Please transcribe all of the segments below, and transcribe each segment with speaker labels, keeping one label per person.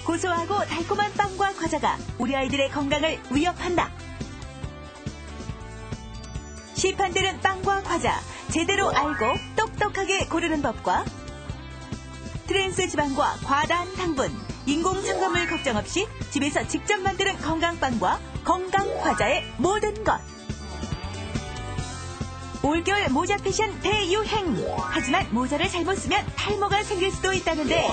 Speaker 1: 고소하고 달콤한 빵과 과자가 우리 아이들의 건강을 위협한다. 시판되는 빵과 과자 제대로 알고 똑똑하게 고르는 법과 트랜스 지방과 과다한 당분, 인공 첨가물 걱정 없이 집에서 직접 만드는 건강빵과 건강 과자의 모든 것. 올겨울 모자 패션 대유행. 하지만 모자를 잘못 쓰면 탈모가 생길 수도 있다는데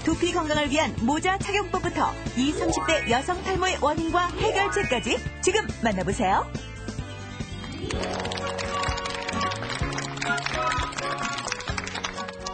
Speaker 1: 두피 건강을 위한 모자 착용법부터 20, 30대 여성 탈모의 원인과 해결책까지 지금 만나보세요.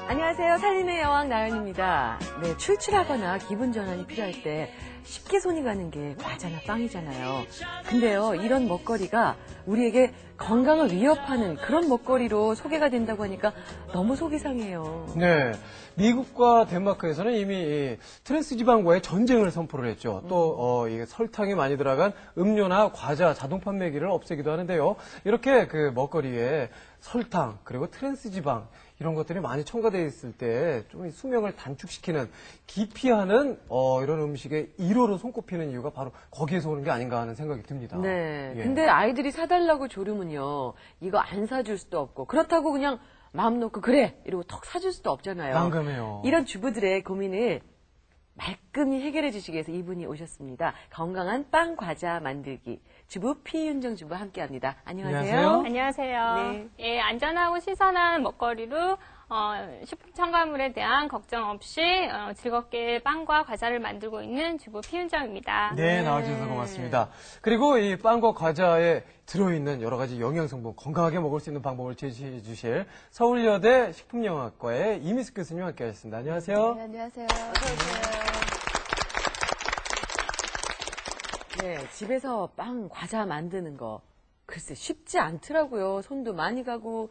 Speaker 2: 안녕하세요. 살림의 여왕 나연입니다. 네, 출출하거나 기분 전환이 필요할 때 쉽게 손이 가는 게 과자나 빵이잖아요. 근데요, 이런 먹거리가 우리에게 건강을 위협하는 그런 먹거리로 소개가 된다고 하니까 너무 속이 상해요.
Speaker 3: 네, 미국과 덴마크에서는 이미 트랜스 지방과의 전쟁을 선포를 했죠. 또 이게 설탕이 많이 들어간 음료나 과자, 자동 판매기를 없애기도 하는데요. 이렇게 그 먹거리에 설탕 그리고 트랜스 지방 이런 것들이 많이 첨가되어 있을 때 좀 수명을 단축시키는 기피하는 이런 음식의 1호로 손꼽히는 이유가 바로 거기에서 오는 게 아닌가 하는 생각이 듭니다.
Speaker 2: 네.
Speaker 3: 예.
Speaker 2: 근데 아이들이 사달라고 조르면요, 이거 안 사줄 수도 없고 그렇다고 그냥 마음 놓고 그래 이러고 턱 사줄 수도 없잖아요.
Speaker 3: 난감해요.
Speaker 2: 이런 주부들의 고민을 말끔히 해결해 주시기 위해서 이분이 오셨습니다. 건강한 빵 과자 만들기 주부 피윤정 주부와 함께합니다. 안녕하세요.
Speaker 4: 안녕하세요.
Speaker 2: 네.
Speaker 4: 예, 안전하고 신선한 먹거리로 식품 첨가물에 대한 걱정 없이 즐겁게 빵과 과자를 만들고 있는 주부 피윤정입니다.
Speaker 3: 네, 나와주셔서 고맙습니다. 그리고 이 빵과 과자에 들어있는 여러 가지 영양성분, 건강하게 먹을 수 있는 방법을 제시해 주실 서울여대 식품영양학과의 이미숙 교수님 함께 하셨습니다. 안녕하세요.
Speaker 5: 네, 안녕하세요.
Speaker 2: 네, 집에서 빵, 과자 만드는 거 글쎄 쉽지 않더라고요. 손도 많이 가고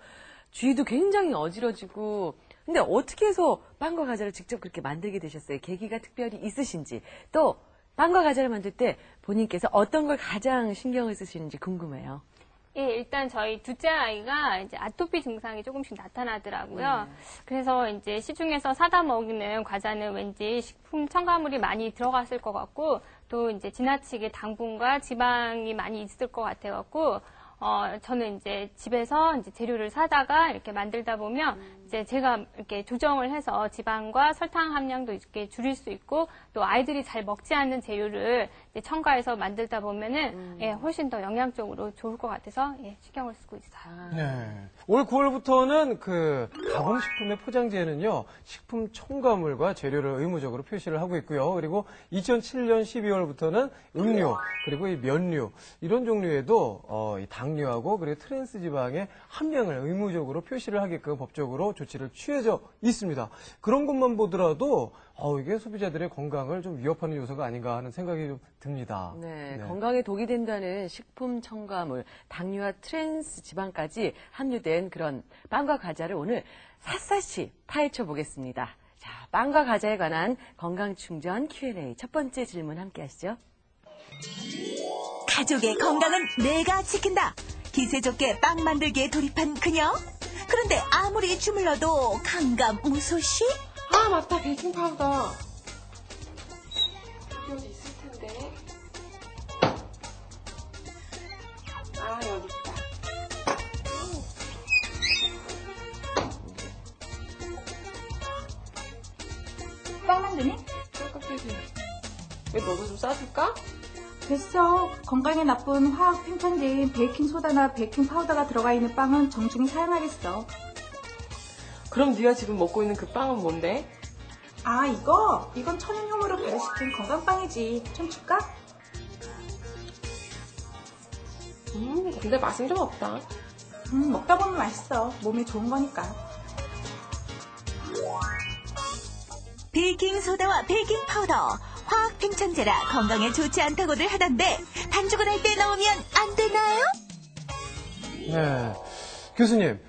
Speaker 2: 주위도 굉장히 어지러지고. 근데 어떻게 해서 빵과 과자를 직접 그렇게 만들게 되셨어요? 계기가 특별히 있으신지, 또 빵과 과자를 만들 때 본인께서 어떤 걸 가장 신경을 쓰시는지 궁금해요.
Speaker 4: 예, 일단 저희 둘째 아이가 이제 아토피 증상이 조금씩 나타나더라고요. 그래서 이제 시중에서 사다 먹는 과자는 왠지 식품 첨가물이 많이 들어갔을 것 같고, 또 이제 지나치게 당분과 지방이 많이 있을 것 같아갖고, 저는 이제 집에서 이제 재료를 사다가 이렇게 만들다 보면 이제 제가 이렇게 조정을 해서 지방과 설탕 함량도 이렇게 줄일 수 있고, 또 아이들이 잘 먹지 않는 재료를 이제 첨가해서 만들다 보면은 예, 훨씬 더 영양적으로 좋을 것 같아서 예, 신경을 쓰고 있어요.
Speaker 3: 네. 올 9월부터는 그 가공식품의 포장지에는요, 식품 첨가물과 재료를 의무적으로 표시를 하고 있고요. 그리고 2007년 12월부터는 음료, 그리고 이 면류, 이런 종류에도 이 당류하고 그리고 트랜스 지방의 함량을 의무적으로 표시를 하게끔 법적으로 조치를 취해져 있습니다. 그런 것만 보더라도 이게 소비자들의 건강을 좀 위협하는 요소가 아닌가 하는 생각이 좀 듭니다.
Speaker 2: 네, 건강에 독이 된다는 식품 첨가물, 당류와 트랜스 지방까지 함유된 그런 빵과 과자를 오늘 샅샅이 파헤쳐 보겠습니다. 자, 빵과 과자에 관한 건강 충전 Q&A 첫 번째 질문 함께 하시죠.
Speaker 1: 가족의 건강은 내가 지킨다. 기세 좋게 빵 만들기에 돌입한 그녀. 그런데 아무리 주물러도 감감무소시?
Speaker 5: 아, 맞다. 베이킹 파우더. 여기 있을 텐데. 아, 여기 있다.
Speaker 6: 빵 만드니?
Speaker 5: 깜짝이야. 왜 너도 좀 싸줄까?
Speaker 6: 됐어. 건강에 나쁜 화학 팽창제인 베이킹소다나 베이킹파우더가 들어가 있는 빵은 정중히 사용하겠어.
Speaker 5: 그럼 네가 지금 먹고 있는 그 빵은 뭔데?
Speaker 6: 아, 이건 천연효모로 발효시킨 건강빵이지. 좀 줄까?
Speaker 5: 근데 맛은 좀 없다.
Speaker 6: 먹다 보면 맛있어. 몸에 좋은 거니까.
Speaker 1: 베이킹소다와 베이킹파우더, 화학 팽창제라 건강에 좋지 않다고들 하던데 반죽을 할 때 넣으면 안 되나요?
Speaker 3: 네. 교수님,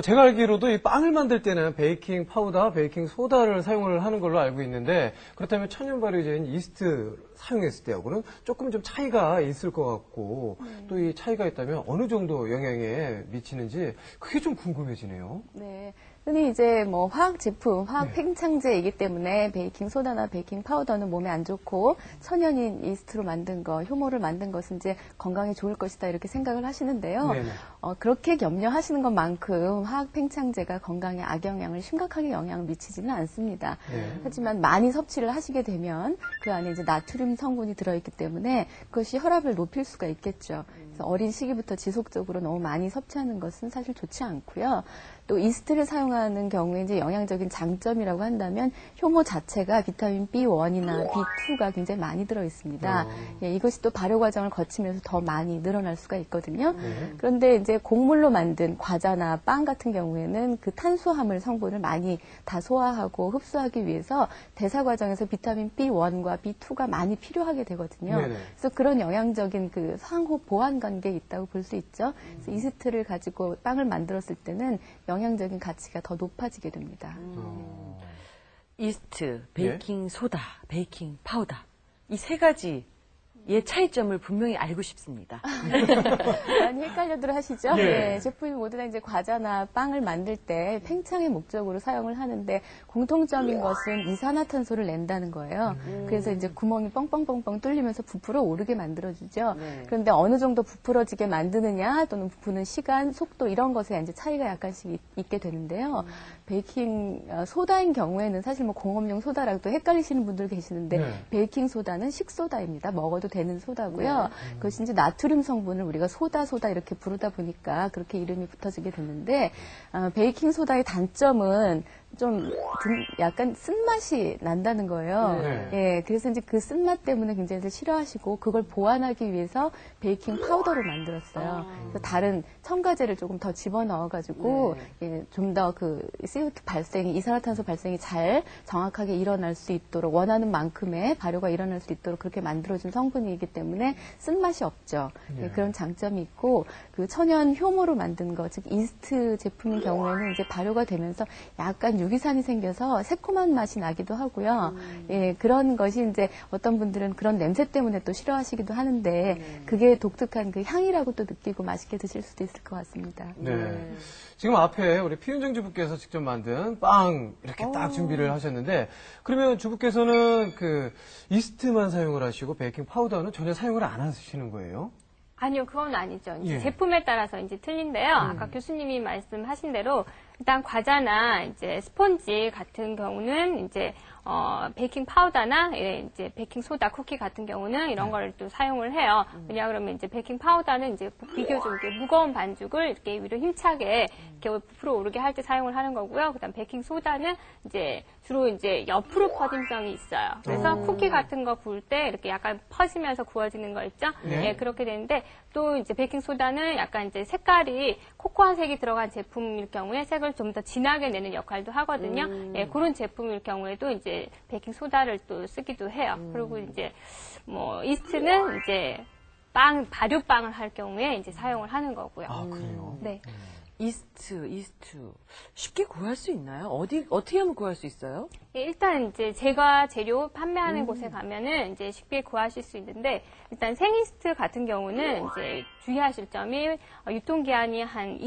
Speaker 3: 제가 알기로도 이 빵을 만들 때는 베이킹 파우더, 베이킹 소다를 사용을 하는 걸로 알고 있는데, 그렇다면 천연 발효제인 이스트 사용했을 때하고는 조금 좀 차이가 있을 것 같고, 또 이 차이가 있다면 어느 정도 영향에 미치는지 그게 좀 궁금해지네요.
Speaker 7: 네. 흔히 이제 뭐 화학 제품, 화학 팽창제이기 때문에 베이킹 소다나 베이킹 파우더는 몸에 안 좋고 천연인 이스트로 만든 거, 효모를 만든 것은 이제 건강에 좋을 것이다 이렇게 생각을 하시는데요.
Speaker 3: 네네.
Speaker 7: 그렇게 염려하시는 것만큼 화학 팽창제가 건강에 악영향을 심각하게 영향을 미치지는 않습니다.
Speaker 3: 네.
Speaker 7: 하지만 많이 섭취를 하시게 되면 그 안에 이제 나트륨 성분이 들어있기 때문에 그것이 혈압을 높일 수가 있겠죠. 그래서 어린 시기부터 지속적으로 너무 많이 섭취하는 것은 사실 좋지 않고요. 또 이스트를 사용하는 경우에 이제 영양적인 장점이라고 한다면 효모 자체가 비타민 B1이나 B2가 굉장히 많이 들어 있습니다. 예, 이것이 또 발효 과정을 거치면서 더 많이 늘어날 수가 있거든요. 그런데 이제 곡물로 만든 과자나 빵 같은 경우에는 그 탄수화물 성분을 많이 다 소화하고 흡수하기 위해서 대사 과정에서 비타민 B1과 B2가 많이 필요하게 되거든요.
Speaker 3: 네네.
Speaker 7: 그래서 그런 영양적인 그 상호 보완 관계에 있다고 볼 수 있죠. 그래서 이스트를 가지고 빵을 만들었을 때는 영양적인 가치가 더 높아지게 됩니다.
Speaker 2: 이스트, 베이킹 소다, 베이킹 파우더. 이 세 가지의 차이점을 분명히 알고 싶습니다.
Speaker 7: 많이 헷갈려들 하시죠?
Speaker 3: 예.
Speaker 7: 네, 제품이 모두 다 이제 과자나 빵을 만들 때 팽창의 목적으로 사용을 하는데 공통점인 것은 이산화탄소를 낸다는 거예요. 그래서 이제 구멍이 뻥뻥뻥뻥 뚫리면서 부풀어 오르게 만들어주죠.
Speaker 2: 네.
Speaker 7: 그런데 어느 정도 부풀어지게 만드느냐 또는 부푸는 시간, 속도 이런 것에 이제 차이가 약간씩 있게 되는데요. 베이킹 소다인 경우에는 사실 뭐 공업용 소다라고도 헷갈리시는 분들 계시는데
Speaker 3: 네.
Speaker 7: 베이킹 소다는 식소다입니다. 먹어도 되는 소다고요. 그것이 이제 나트륨 성분을 우리가 소다 이렇게 부르다 보니까 그렇게 이름이 붙어지게 됐는데 베이킹 소다의 단점은 좀 약간 쓴맛이 난다는 거예요.
Speaker 3: 네.
Speaker 7: 예, 그래서 이제 그 쓴맛 때문에 굉장히 싫어하시고 그걸 보완하기 위해서 베이킹 파우더를 만들었어요. 그래서 다른 첨가제를 조금 더 집어넣어가지고 예, 좀 더 그 CO2 발생이 이산화탄소 발생이 잘 정확하게 일어날 수 있도록 원하는 만큼의 발효가 일어날 수 있도록 그렇게 만들어준 성분이기 때문에 쓴맛이 없죠. 예, 그런 장점이 있고 그 천연 효모로 만든 거, 즉 이스트 제품인 경우에는 이제 발효가 되면서 약간 유기산이 생겨서 새콤한 맛이 나기도 하고요. 예, 그런 것이 이제 어떤 분들은 그런 냄새 때문에 또 싫어하시기도 하는데 그게 독특한 그 향이라고 또 느끼고 맛있게 드실 수도 있을 것 같습니다.
Speaker 3: 네. 지금 앞에 우리 피윤정 주부께서 직접 만든 빵 이렇게 딱 준비를 하셨는데 그러면 주부께서는 그 이스트만 사용을 하시고 베이킹 파우더는 전혀 사용을 안 하시는 거예요?
Speaker 4: 아니요, 그건 아니죠. 이제
Speaker 3: 예.
Speaker 4: 제품에 따라서 이제 틀린데요. 아까 교수님이 말씀하신 대로 일단 과자나 이제 스펀지 같은 경우는 이제 베이킹 파우더나 이제 베이킹 소다, 쿠키 같은 경우는 이런 거를 또 사용을 해요. 왜냐 그러면 이제 베이킹 파우더는 이제 비교적 이렇게 무거운 반죽을 이렇게 위로 힘차게 이렇게 부풀어 오르게 할 때 사용을 하는 거고요. 그다음 베이킹 소다는 이제 주로 이제 옆으로 퍼짐성이 있어요. 그래서 쿠키 같은 거 구울 때 이렇게 약간 퍼지면서 구워지는 거 있죠?
Speaker 3: 네.
Speaker 4: 예, 그렇게 되는데 또 이제 베이킹 소다는 약간 이제 색깔이 코코아색이 들어간 제품일 경우에 색을 좀 더 진하게 내는 역할도 하거든요. 예, 그런 제품일 경우에도 이제 베이킹 소다를 또 쓰기도 해요. 그리고 이제 뭐 이스트는 이제 발효빵을 할 경우에 이제 사용을 하는 거고요.
Speaker 3: 아, 그래요?
Speaker 4: 네.
Speaker 2: 이스트. 쉽게 구할 수 있나요? 어떻게 하면 구할 수 있어요?
Speaker 4: 예, 일단 이제 제과 재료 판매하는 곳에 가면은 이제 쉽게 구하실 수 있는데 일단 생이스트 같은 경우는 이제 주의하실 점이 유통기한이 한